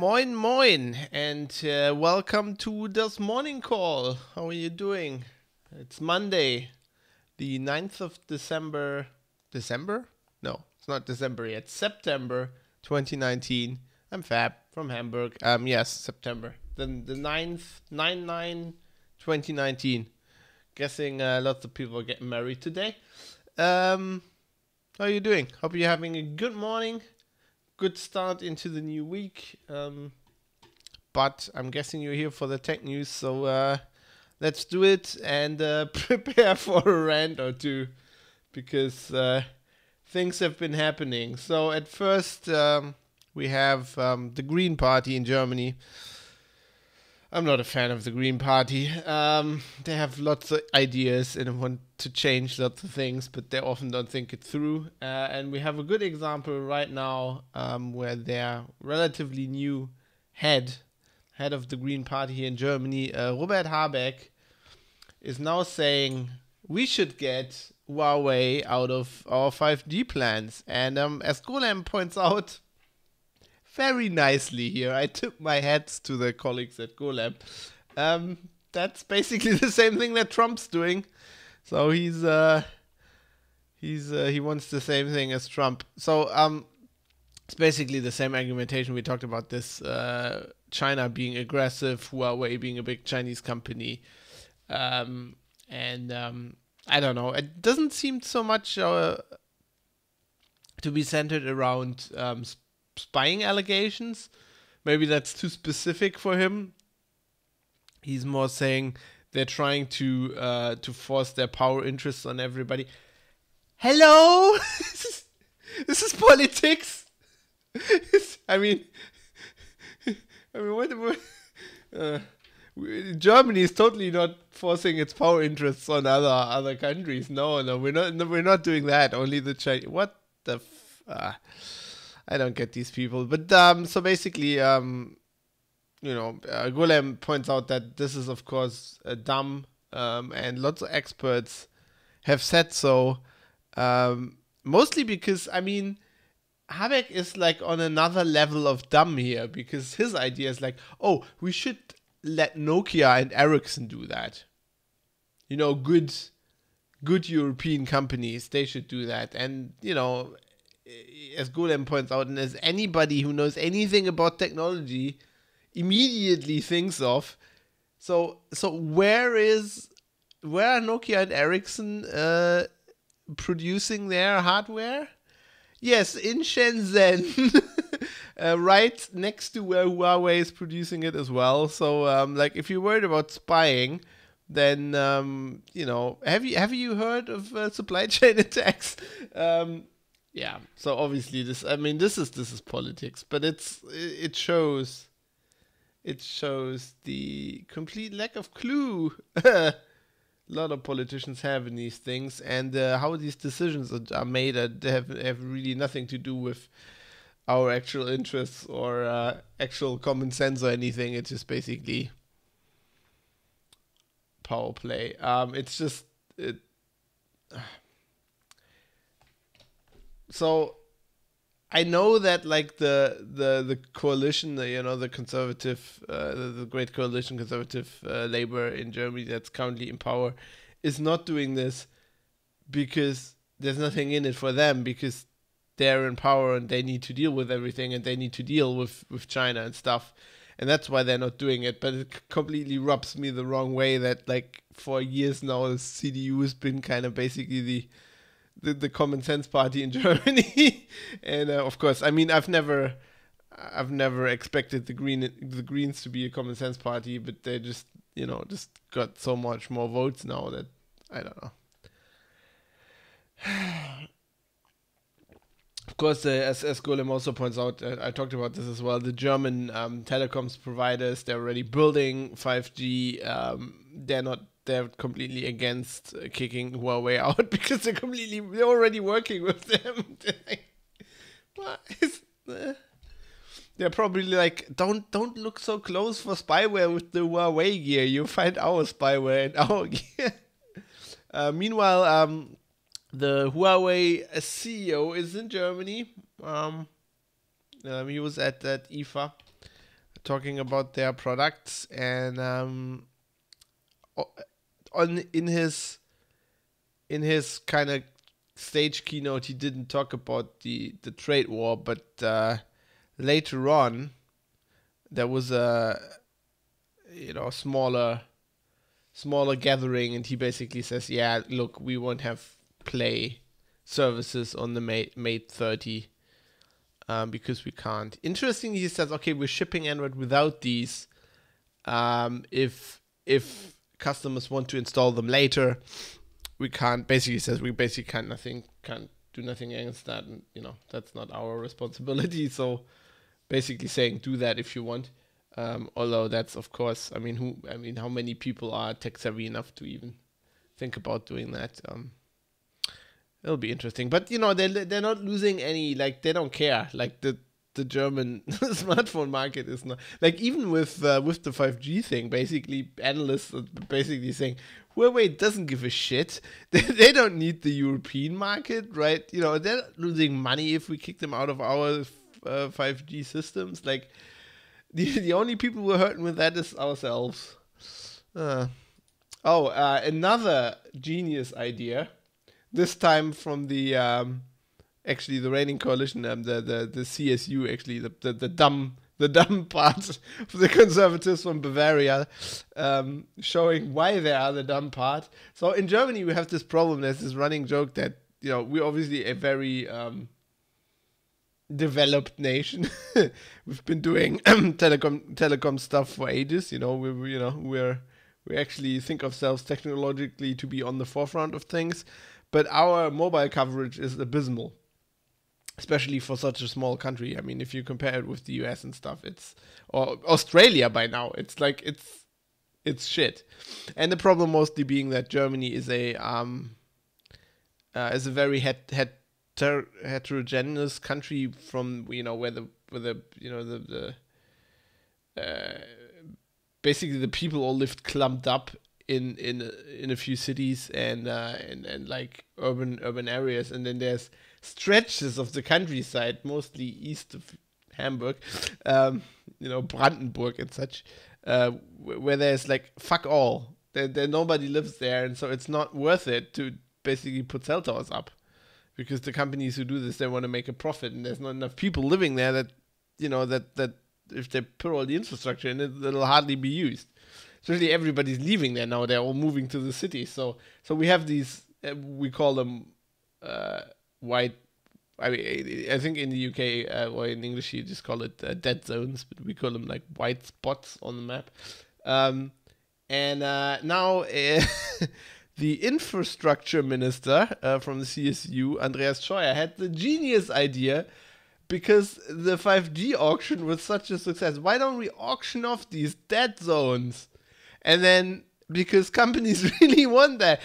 Moin Moin and welcome to this morning call. How are you doing? It's Monday, the 9th of December. December? No, it's not December yet. September 2019. I'm Fab from Hamburg. Yes, September. Then the 9th, 9/9/2019. Guessing lots of people are getting married today. How are you doing? Hope you're having a good morning. Good start into the new week, but I'm guessing you're here for the tech news, so let's do it and prepare for a rant or two, because things have been happening. So at first, we have the Green Party in Germany. I'm not a fan of the Green Party. They have lots of ideas and want to change lots of things, but they often don't think it through. And we have a good example right now where their relatively new head of the Green Party here in Germany, Robert Habeck, is now saying we should get Huawei out of our 5G plans. And as Golem points out, very nicely here, I tip my hats to the colleagues at Golem. That's basically the same thing that Trump's doing. So he wants the same thing as Trump. So it's basically the same argumentation. We talked about this: China being aggressive, Huawei being a big Chinese company, and I don't know. It doesn't seem so much to be centered around spying allegations. Maybe that's too specific for him. He's more saying they're trying to force their power interests on everybody. Hello, this is politics. I mean, what? Germany is totally not forcing its power interests on other countries. No, we're not doing that. Only the Chinese. What the? I don't get these people. But so basically, Golem points out that this is, of course, dumb, and lots of experts have said so. Mostly because, I mean, Habeck is like on another level of dumb here, because his idea is like, oh, we should let Nokia and Ericsson do that. You know, good European companies, they should do that. And, you know, as Golem points out, and as anybody who knows anything about technology immediately thinks of, so where are Nokia and Ericsson producing their hardware? Yes, in Shenzhen, right next to where Huawei is producing it as well. So like, if you're worried about spying, then have you heard of supply chain attacks? Yeah, so obviously this is politics, but it shows the complete lack of clue a lot of politicians have in these things, and how these decisions are made that have really nothing to do with our actual interests or actual common sense or anything. It's just basically power play. So I know that, like, the coalition, the conservative, the great coalition, conservative labor in Germany that's currently in power, is not doing this because there's nothing in it for them, because they're in power and they need to deal with everything, and they need to deal with China and stuff. And that's why they're not doing it. But it completely rubs me the wrong way that, like, for years now, the CDU has been kind of basically the common sense party in Germany. And of course, I mean, I've never expected the Greens to be a common sense party, but they just got so much more votes now that I don't know. Of course, as Golem also points out, I talked about this as well, the German telecoms providers, they're already building 5G. They're completely against kicking Huawei out because they're already working with them. They're probably like, don't look so close for spyware with the Huawei gear. You find our spyware in our gear. Meanwhile, the Huawei CEO is in Germany. He was at that Aoife talking about their products, and in his kind of stage keynote, he didn't talk about the trade war, but later on there was a smaller gathering, and he basically says, yeah, look, we won't have Play services on the Mate 30 because we can't. Interestingly, he says, okay, we're shipping Android without these. If customers want to install them later, we can't. Basically, says we can't do nothing against that, and that's not our responsibility. So basically saying, do that if you want. Although that's, of course, how many people are tech savvy enough to even think about doing that? It'll be interesting, but they're not losing any. Like, they don't care. Like the German smartphone market is not, like, even with the 5G thing. Basically, analysts are basically saying Huawei doesn't give a shit. They don't need the European market, right? They're losing money if we kick them out of our 5G systems. Like, the only people we're hurting with that is ourselves. Another genius idea. This time from the actually the reigning coalition, the CSU, actually the dumb part of the conservatives from Bavaria, showing why they are the dumb part. So in Germany we have this problem. There's this running joke that we're obviously a very developed nation. We've been doing telecom stuff for ages. We actually think ourselves technologically to be on the forefront of things. But our mobile coverage is abysmal, especially for such a small country. I mean, if you compare it with the US and stuff, or Australia by now, it's like it's shit. And the problem mostly being that Germany is a very heterogeneous country from basically the people all lived clumped up in a few cities and like urban areas, and then there's stretches of the countryside, mostly east of Hamburg, Brandenburg and such, where there's like fuck all. There nobody lives there, and so it's not worth it to basically put cell towers up, because the companies who do this, they want to make a profit, and there's not enough people living there that that if they put all the infrastructure in it, it'll hardly be used. Especially everybody's leaving there now. They're all moving to the city. So we have these, we call them white, I think in the UK or in English you just call it dead zones, but we call them like white spots on the map. And now the infrastructure minister from the CSU, Andreas Scheuer, had the genius idea, because the 5G auction was such a success. Why don't we auction off these dead zones? And then, because companies really want that,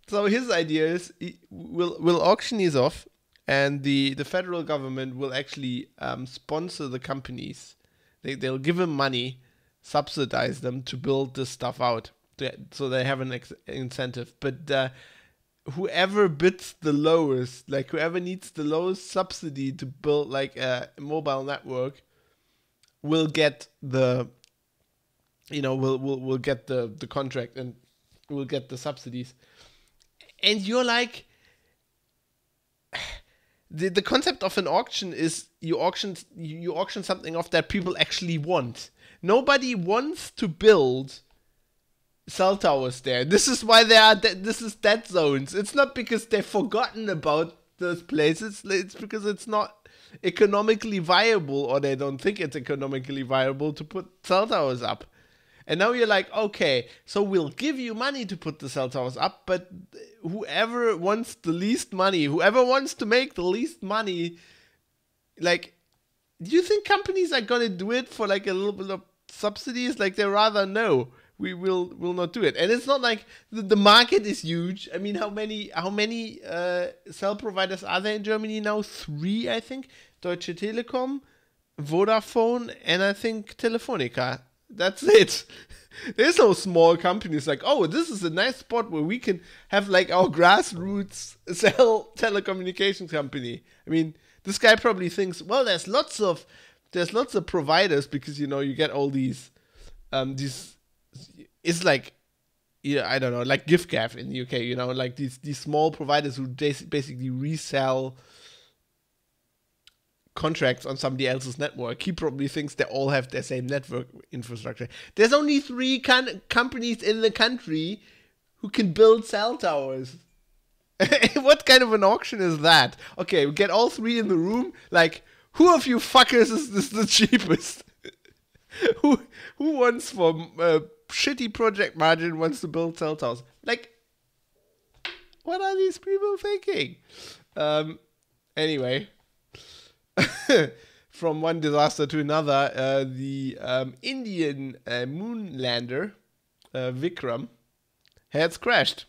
So his idea is we'll auction these off, and the federal government will actually sponsor the companies. They'll give them money, subsidize them to build this stuff out, so they have an incentive. But whoever bids the lowest, like whoever needs the lowest subsidy to build like a mobile network, will get the we'll get the contract, and we'll get the subsidies. And you're like, the concept of an auction is you auction something off that people actually want. Nobody wants to build cell towers there. This is why this is dead zones. It's not because they've forgotten about those places. It's because it's not economically viable, or they don't think it's economically viable to put cell towers up. And now you're like, okay, so we'll give you money to put the cell towers up, but whoever wants the least money, whoever wants to make the least money, like, do you think companies are going to do it for like a little bit of subsidies? Like, they rather no, will not do it. And it's not like the market is huge. I mean, how many cell providers are there in Germany now? 3, I think. Deutsche Telekom, Vodafone, and I think Telefonica. That's it. There's no small companies like, oh, this is a nice spot where we can have like our grassroots cell telecommunications company. I mean, this guy probably thinks, well, there's lots of there's lots of providers because, you know, you get all these, it's like, yeah, I don't know, like giffgaff in the UK, you know, like these small providers who basically resell contracts on somebody else's network. He probably thinks they all have the same network infrastructure. There's only 3 companies in the country who can build cell towers. What kind of an auction is that? Okay, we get all 3 in the room. Like, who of you fuckers is the cheapest? who wants for shitty project margin wants to build cell towers? Like, what are these people thinking? Anyway, from one disaster to another, the Indian moon lander, Vikram, has crashed.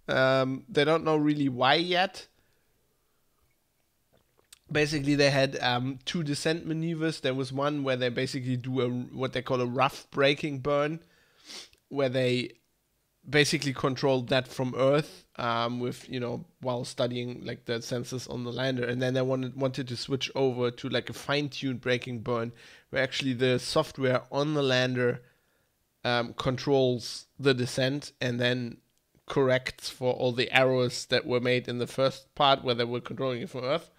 They don't know really why yet. Basically, they had 2 descent maneuvers. There was one where they basically do what they call a rough braking burn, where they basically controlled that from Earth with, you know, while studying like the sensors on the lander. And then they wanted to switch over to like a fine-tuned braking burn, where actually the software on the lander controls the descent and then corrects for all the errors that were made in the first part where they were controlling it from Earth.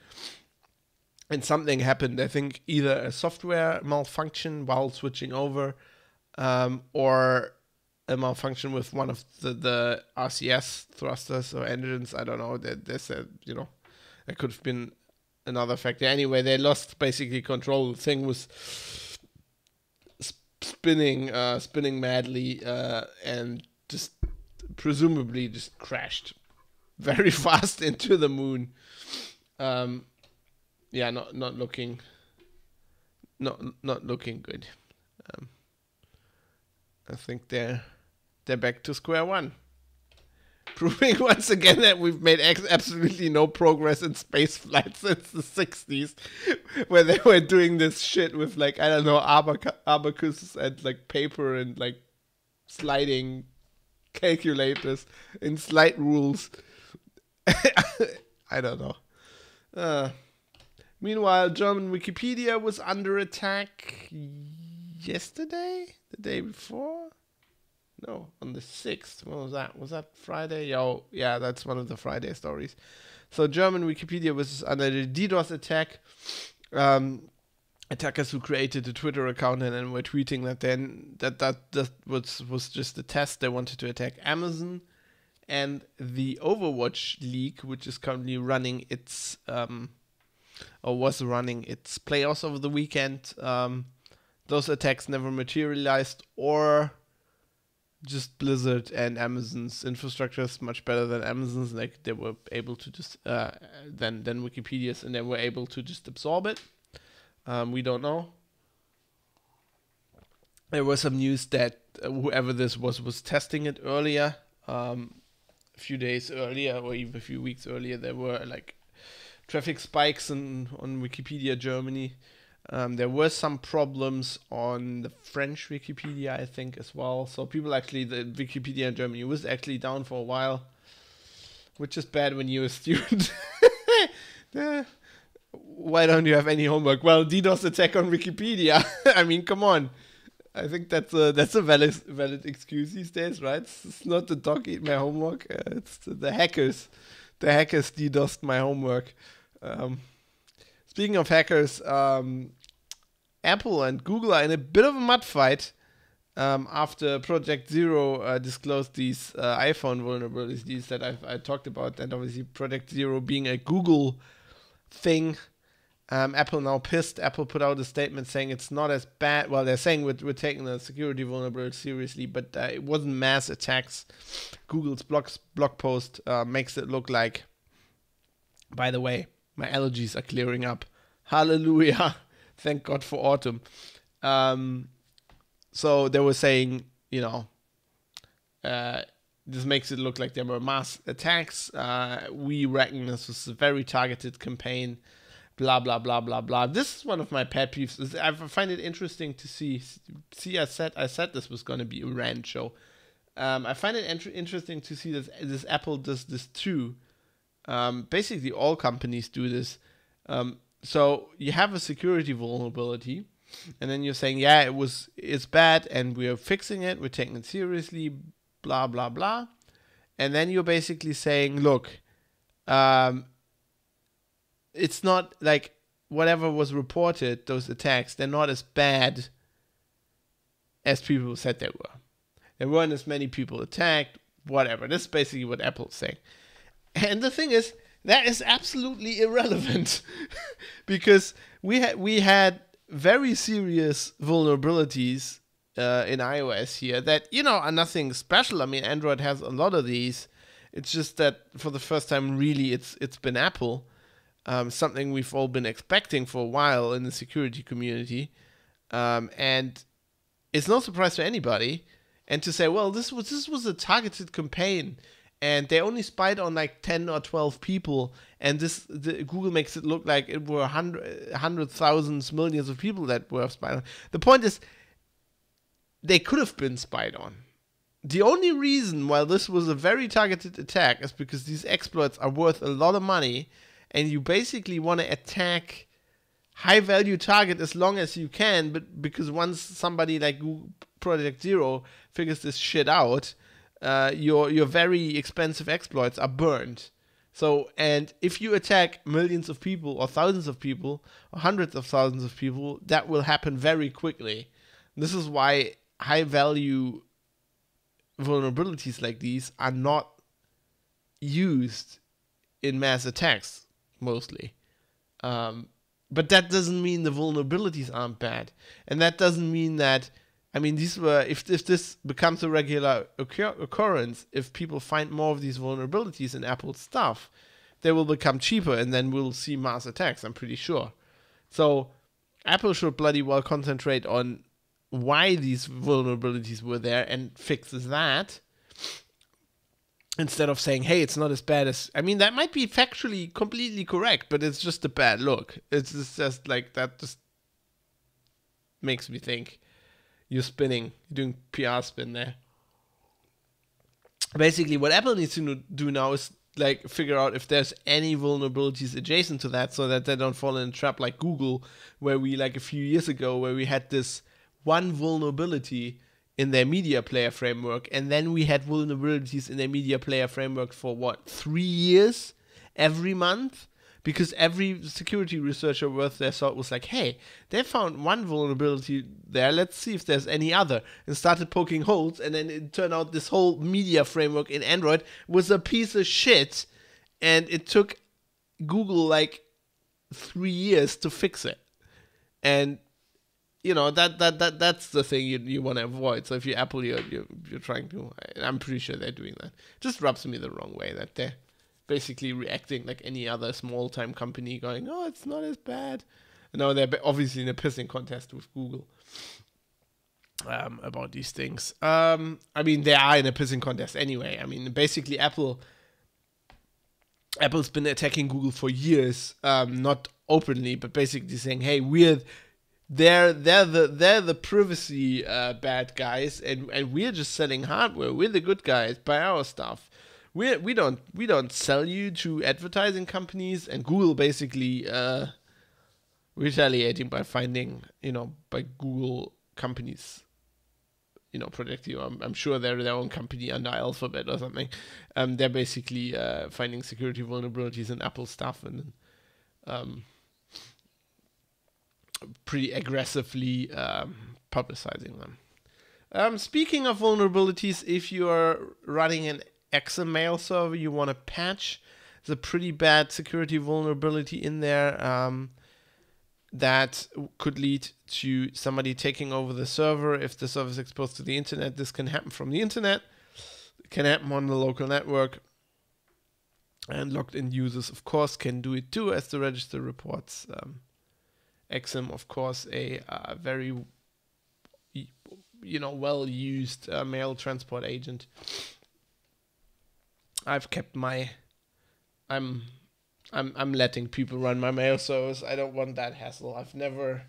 And something happened, I think either a software malfunction while switching over, or a malfunction with one of the RCS thrusters or engines. I don't know. They said, you know, it could have been another factor. Anyway, they lost basically control. The thing was spinning madly, and just presumably just crashed very fast into the moon. Yeah, not looking good. I think they're back to square one, proving once again that we've made absolutely no progress in space flight since the 60s, where they were doing this shit with like, I don't know, abacus and like paper and like sliding calculators and slide rules. I don't know. Meanwhile, German Wikipedia was under attack yesterday? The day before? No, on the 6th. What was that? Was that Friday? Oh, yeah, that's one of the Friday stories. So German Wikipedia was under the DDoS attack. Attackers who created a Twitter account and then were tweeting that was just a test. They wanted to attack Amazon. And the Overwatch League, which is currently running its... or was running its playoffs over the weekend. Those attacks never materialized, or just Blizzard and Amazon's infrastructure is much better than Amazon's. Like, they were able to just than Wikipedia's, and they were able to just absorb it. We don't know. There was some news that whoever this was testing it earlier, a few days earlier, or even a few weeks earlier. There were like traffic spikes on Wikipedia Germany. There were some problems on the French Wikipedia, I think, as well. So people actually, the Wikipedia in Germany was actually down for a while, which is bad when you're a student. Why don't you have any homework? Well, DDoS attack on Wikipedia. I mean, come on. I think that's a valid excuse these days, right? It's not the dog eat my homework. It's the hackers. The hackers DDoSed my homework. Speaking of hackers, Apple and Google are in a bit of a mud fight after Project Zero disclosed these iPhone vulnerabilities that I talked about, and obviously Project Zero being a Google thing. Apple now pissed. Apple put out a statement saying it's not as bad. Well, they're saying we're taking the security vulnerability seriously, but it wasn't mass attacks. Google's blog post makes it look like, by the way, my allergies are clearing up. Hallelujah. Thank God for autumn. So they were saying, you know, this makes it look like there were mass attacks. We reckon this was a very targeted campaign. Blah, blah, blah, blah, blah. This is one of my pet peeves. I find it interesting to see. I said this was going to be a rant show. I find it interesting to see that Apple does this too. Basically, all companies do this. So you have a security vulnerability, and then you're saying, yeah, it's bad, and we're fixing it, we're taking it seriously, blah blah blah, and then you're basically saying, look, it's not like whatever was reported, those attacks, they're not as bad as people said they were. There weren't as many people attacked, whatever. This is basically what Apple's saying. And the thing is, that is absolutely irrelevant because we had very serious vulnerabilities in iOS here that, are nothing special. I mean, Android has a lot of these. It's just that for the first time, really, it's been Apple. Something we've all been expecting for a while in the security community. And it's no surprise to anybody. And to say, well, this was a targeted campaign, and they only spied on like 10 or 12 people, and Google makes it look like it were hundred thousands, millions of people that were spied on. The point is, they could have been spied on. The only reason why this was a very targeted attack is because these exploits are worth a lot of money, and you basically want to attack high-value target as long as you can, but because once somebody like Google Project Zero figures this shit out, your very expensive exploits are burned. So, and if you attack millions of people or thousands of people or hundreds of thousands of people, that will happen very quickly. This is why high-value vulnerabilities like these are not used in mass attacks, mostly. But that doesn't mean the vulnerabilities aren't bad. And that doesn't mean that, these were, if this becomes a regular occurrence, if people find more of these vulnerabilities in Apple's stuff, they will become cheaper, and then we'll see mass attacks, I'm pretty sure. So Apple should bloody well concentrate on why these vulnerabilities were there and fixes that, instead of saying, hey, it's not as bad as... that might be factually completely correct, but it's just a bad look. It's just like, that just makes me think you're spinning. You're doing PR spin there. Basically, what Apple needs to do now is like figure out if there's any vulnerabilities adjacent to that, so that they don't fall in a trap like Google, where we, like a few years ago, where we had this one vulnerability in their media player framework, and then we had vulnerabilities in their media player framework for 3 years, every month, because every security researcher worth their salt was like, hey, they found one vulnerability there, let's see if there's any other, and started poking holes, and then it turned out this whole media framework in Android was a piece of shit, and it took Google like 3 years to fix it. And that's the thing you want to avoid. So if you're Apple, you're trying to, I'm pretty sure they're doing that. Just rubs me the wrong way that they're basically reacting like any other small-time company, going, oh, it's not as bad. No, they're obviously in a pissing contest with Google about these things. They are in a pissing contest anyway. Basically Apple's been attacking Google for years, not openly, but basically saying, hey, they're the privacy bad guys, and we're just selling hardware. We're the good guys. Buy our stuff. We don't sell you to advertising companies. And Google basically retaliating by finding, by Google companies, protect you. I'm sure they're their own company under Alphabet or something. They're basically finding security vulnerabilities in Apple stuff, and pretty aggressively publicizing them. Speaking of vulnerabilities, if you are running an Exa mail server you want to patch, there's a pretty bad security vulnerability in there that could lead to somebody taking over the server. If the server is exposed to the internet, this can happen from the internet. It can happen on the local network. And logged in users, of course, can do it too, as the register reports. Exim, of course, a very well-used mail transport agent. I've kept I'm letting people run my mail servers. I don't want that hassle. I've never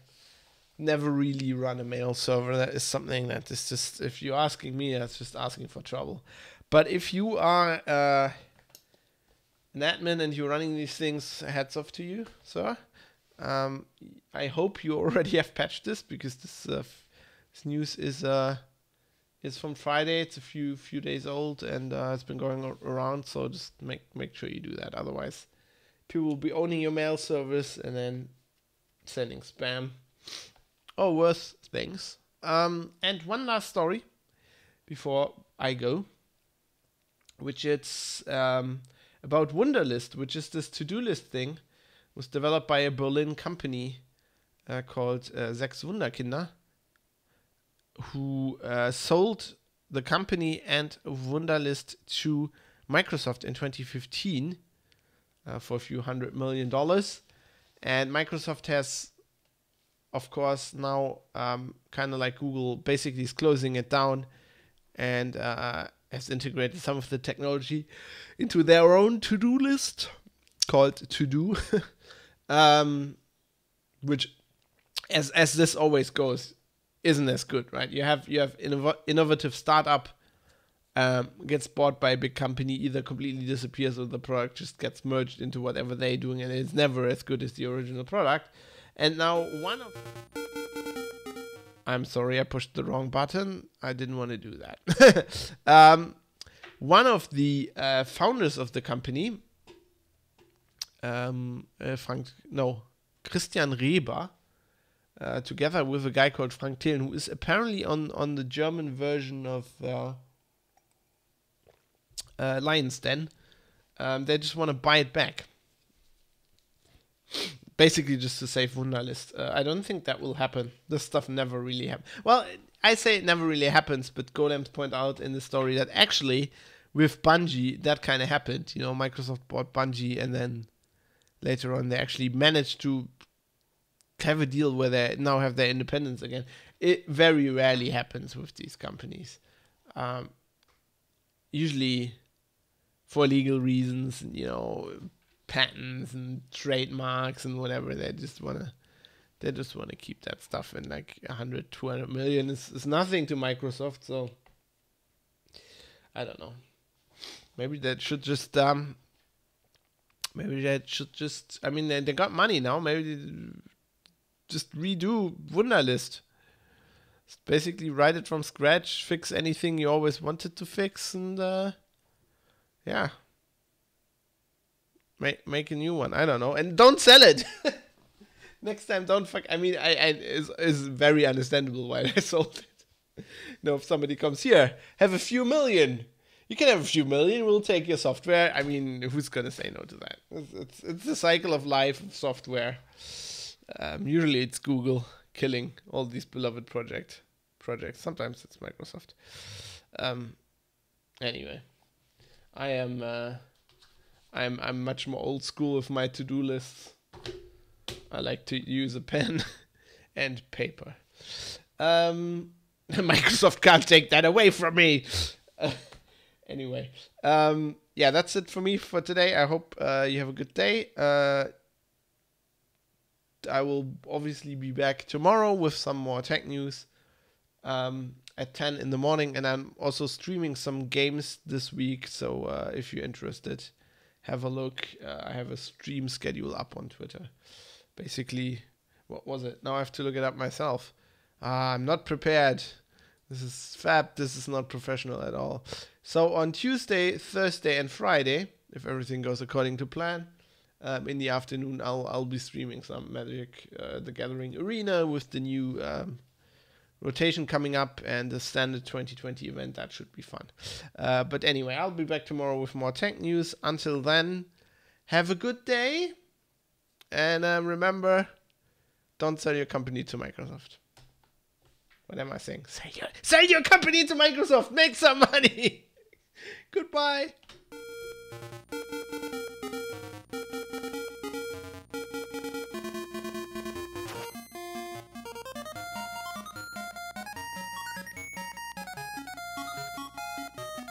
really run a mail server. That is something that is just, if you're asking me, that's just asking for trouble. But if you are an admin and you're running these things, hats off to you, sir. I hope you already have patched this, because this news is from Friday. It's a few days old, and it's been going around. So just make sure you do that. Otherwise, people will be owning your mail service and then sending spam or worse things. And one last story before I go, which it's about Wonderlist, which is this to-do list thing. It was developed by a Berlin company called Sechs Wunderkinder, who sold the company and Wunderlist to Microsoft in 2015 for a few $100 million. And Microsoft has, of course, now kind of like Google, basically is closing it down, and has integrated some of the technology into their own to-do list called To-Do, which, as this always goes, isn't as good, right? You have innovative startup gets bought by a big company, either completely disappears or the product just gets merged into whatever they're doing, and it's never as good as the original product. And now I'm sorry, I pushed the wrong button. I didn't want to do that. One of the founders of the company, Christian Reber, together with a guy called Frank Thelen, who is apparently on the German version of Lion's Den. They just want to buy it back. Basically just to save Wunderlist. I don't think that will happen. This stuff never really happens. Well, I say it never really happens, but Golems point out in the story that actually with Bungie, that kind of happened. You know, Microsoft bought Bungie, and then later on they actually managed to have a deal where they now have their independence again. It very rarely happens with these companies. Usually for legal reasons, you know, patents and trademarks and whatever. They just wanna keep that stuff, and like 100, 200 million is nothing to Microsoft. So I don't know. Maybe that should just I mean, they got money now. Maybe they just redo Wunderlist. Just basically write it from scratch, fix anything you always wanted to fix, and yeah. Make a new one. I don't know. And don't sell it. Next time, don't fuck. I mean, it's very understandable why I sold it. You know, if somebody comes here, have a few million. You can have a few million. We'll take your software. I mean, who's gonna say no to that? It's the cycle of life of software. Usually, it's Google killing all these beloved projects. Sometimes it's Microsoft. Anyway, I'm much more old school with my to-do lists. I like to use a pen and paper. Microsoft can't take that away from me. Anyway, yeah, that's it for me for today. I hope you have a good day. I will obviously be back tomorrow with some more tech news at 10 in the morning, and I'm also streaming some games this week. So if you're interested, have a look. I have a stream schedule up on Twitter. Basically, what was it? Now I have to look it up myself. I'm not prepared. This is fab. This is not professional at all. So on Tuesday, Thursday, and Friday, if everything goes according to plan, in the afternoon, I'll be streaming some Magic the Gathering Arena with the new rotation coming up and the standard 2020 event. That should be fun. But anyway, I'll be back tomorrow with more tech news. Until then, have a good day. And remember, don't sell your company to Microsoft. What am I saying? Sell your company to Microsoft. Make some money. Goodbye.